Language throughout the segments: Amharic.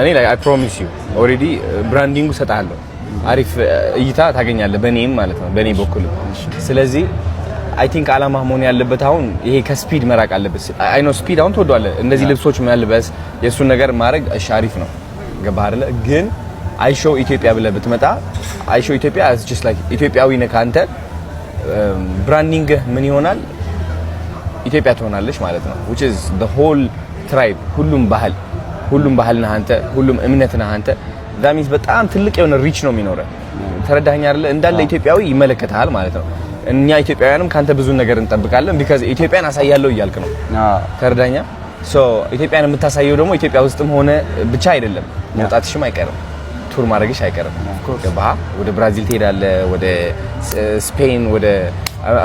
እኔ ላይ አይ ፕሮሚስ ዩ ኦሬዲ ብራንዲንጉ ሰጣለሁ አሪፍ እይታ ታገኛለህ በኔም ማለት ነው በኔ በኩል ስለዚህ አይ ቲንክ አላማ መሆን ያለበት አሁን ይሄ ከስፒድ መራቅ አለበት አይ ኖ ስፒድ አሁን ተወዷል እንደዚህ ልብሶች መልበስ የሱን ነገር ማድረግ እሺ አሪፍ ነው ገባህ አይደለ ግን አይሾ ኢትዮጵያ ብለህ ብትመጣ አይሾ ኢትዮጵያ is just like ኢትዮጵያዊ ነህ አንተ ብራንዲንግ ምን ይሆናል ኢትዮጵያ ትሆናለች ማለት ነው which is the whole tribe ሁሉም ባህል ነህ አንተ ሁሉም እምነት ነህ አንተ that means በጣም ትልቅ የሆነ ሪች ነው የሚኖረው ተረዳኸኝ አይደለ እንዳለ ኢትዮጵያዊ ይመለከታል ማለት ነው እኛ ኢትዮጵያውያንም ካንተ ብዙ ነገር እንጠብቃለን because ኢትዮጵያን አሳያለሁ እያልክ ነው ተረዳኸኝ so ኢትዮጵያን የምታሳየው ደግሞ ኢትዮጵያ ውስጥም ሆነ ብቻ አይደለም መውጣትሽም አይቀርም ቱር ማድረግሽ አይቀርም ገባህ ወደ ብራዚል ትሄዳለህ ወደ ስፔን ወደ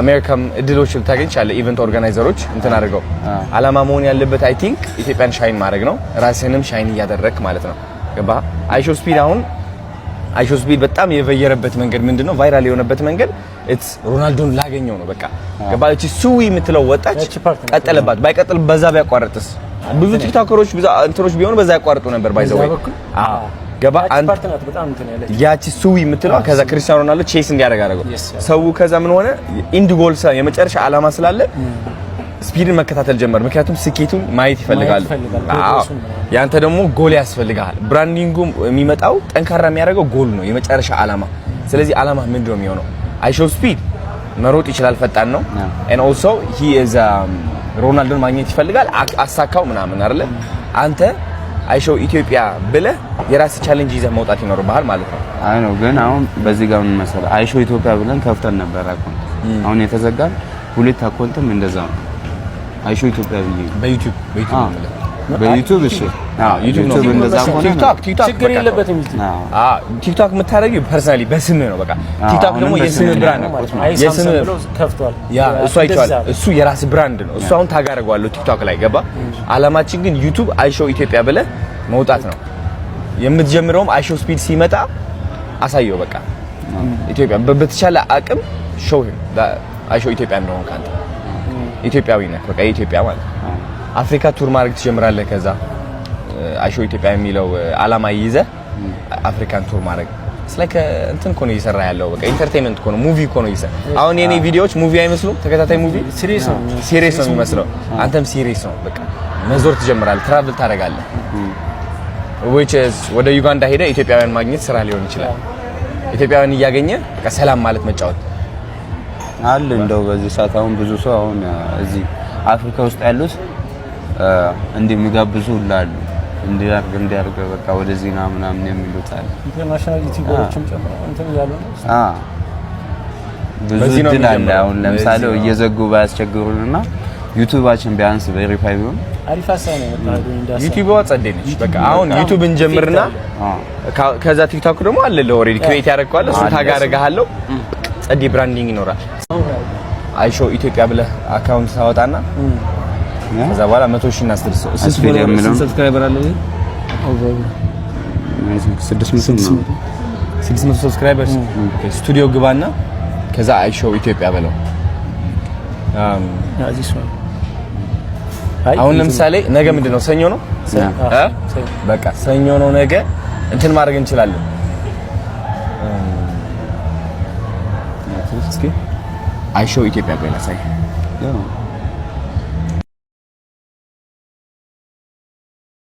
አሜሪካም እድሎች ልታገኝ ይችላል ኢቨንት ኦርጋናይዘሮች እንትን አድርገው አላማ መሆን ያለበት አይ ቲንክ ኢትዮጵያን ሻይን ማድረግ ነው ራስህንም ሻይን እያደረክ ማለት ነው ገባህ አይሾ ስፒድ በጣም የበየረበት መንገድ ምንድነው ቫይራል የሆነበት መንገድ it's ሮናልዶን ላገኘው ነው በቃ ገባህ እቺ ሱዊ የምትለው ወጣች ቀጠለባት ባይቀጥል በዛ ቢያቋርጥስ ብዙ ቲክቶከሮች ብዙ እንትሮች ቢሆኑ በዛ ያቋርጡ ነበር ባይዘው ገባ አንተ በጣም እንትን ያለች ያቺ ሱዊ የምትለው ከዛ ክርስቲያኖ ሮናልዶ ቼስ እንዲያደርግ አደረገው ሰው ከዛ ምን ሆነ ኢንድ ጎል የመጨረሻ አላማ ስላለ ስፒድን መከታተል ጀመር ምክንያቱም ስኬቱን ማየት ይፈልጋል ያንተ ደግሞ ጎል ያስፈልጋል ብራንዲንጉ የሚመጣው ጠንካራ የሚያደርገው ጎል ነው የመጨረሻ አላማ ስለዚህ አላማ ምንድነው የሚሆነው አይሾ ስፒድ መሮጥ ይችላል ፈጣን ነው and also he is ሮናልዶን ማግኘት ይፈልጋል አሳካው ምናምን አይደለ አንተ አይሾ ኢትዮጵያ ብለህ የራስ ቻሌንጅ ይዘህ መውጣት ይኖርብሃል ማለት ነው አይ ነው ግን አሁን በዚህ ጋር ምን መሰለህ አይሾ ኢትዮጵያ ብለን ከፍተን ነበር አካውንት አሁን የተዘጋን ሁለት አካውንትም እንደዛው ነው አይሾ ኢትዮጵያ ብዬ በዩቲዩብ እሺ ዩቲዩብ እንደዛ ሆነ ቲክቶክ ችግር የለበትም ቲክቶክ የምታደርጊው ፐርሰናሊ በስምህ ነው በቃ ቲክቶክ ደግሞ የስምህ ብራንድ ነው የስምህ ከፍቷል ያ እሱ አይቷል እሱ የራስ ብራንድ ነው እሱ አሁን ታጋረጋዋለሁ ቲክቶክ ላይ ገባ አላማችን ግን ዩቲዩብ አይሾ ኢትዮጵያ ብለህ መውጣት ነው የምትጀምረውም አይሾ ስፒድ ሲመጣ አሳየው በቃ ኢትዮጵያ በተቻለ አቅም ሾው አይሾ ኢትዮጵያ እንደሆነ ካንተ ኢትዮጵያዊ ነህ በቃ ኢትዮጵያ ማለት አፍሪካ ቱር ማድረግ ትጀምራለህ ከዛ አይሾ ኢትዮጵያ የሚለው አላማ ይዘህ አፍሪካን ቱር ማድረግ ስለከ እንትን ኮን እየሰራ ያለው በቃ ኢንተርቴይንመንት ኮን ሙቪ ኮን እየሰራ አሁን የኔ ቪዲዮዎች ሙቪ አይመስሉም ተከታታይ ሙቪ ሲሪየስ ነው የሚመስለው አንተም ሲሪየስ ነው በቃ መዞር ትጀምራለህ ትራቭል ታደርጋለህ which is ወደ ዩጋንዳ ሄደ ኢትዮጵያውያን ማግኘት ስራ ሊሆን ይችላል ኢትዮጵያውያን እያገኘ በቃ ሰላም ማለት መጫወት አለ እንደው በዚህ ሰዓት አሁን ብዙ ሰው አሁን እዚህ አፍሪካ ውስጥ ያሉት እንደሚጋብዙ ሁሉ እንዲያርግ በቃ ወደዚህ ና ምናምን የሚሉት አለ ኢንተርናሽናል ዩቲዩበሮችም ጨምሮ እንትን ያሉ ነው ብዙ ድል አለ አሁን ለምሳሌ እየዘጉ ባያስቸግሩንና ዩቲዩባችን ቢያንስ ቬሪፋይ ቢሆን አሪፍ ሀሳብ ነው የመጣው እንዳሰ ዩቲዩብ ጸደነች በቃ አሁን ዩቲዩብ እንጀምርና ከዛ ቲክቶክ ደግሞ አለ ኦሬዲ ክሬት ያደርጋል እሱ ታጋረጋለሁ ጸዲ ብራንዲንግ ይኖራል አይሾ ኢትዮጵያ ብለህ አካውንት ታወጣና ከዛ በኋላ 100,000 እናስደርስ ሰብስክራይበር አለ ወይ 600 ሰብስክራይበርስ ስቱዲዮ ግባና ከዛ አይሾ ኢትዮጵያ በለው አሁን ለምሳሌ ነገ ምንድነው ሰኞ ነው በቃ ሰኞ ነው ነገ እንትን ማድረግ እንችላለን አይሾ ኢትዮጵያ በላ ሳይ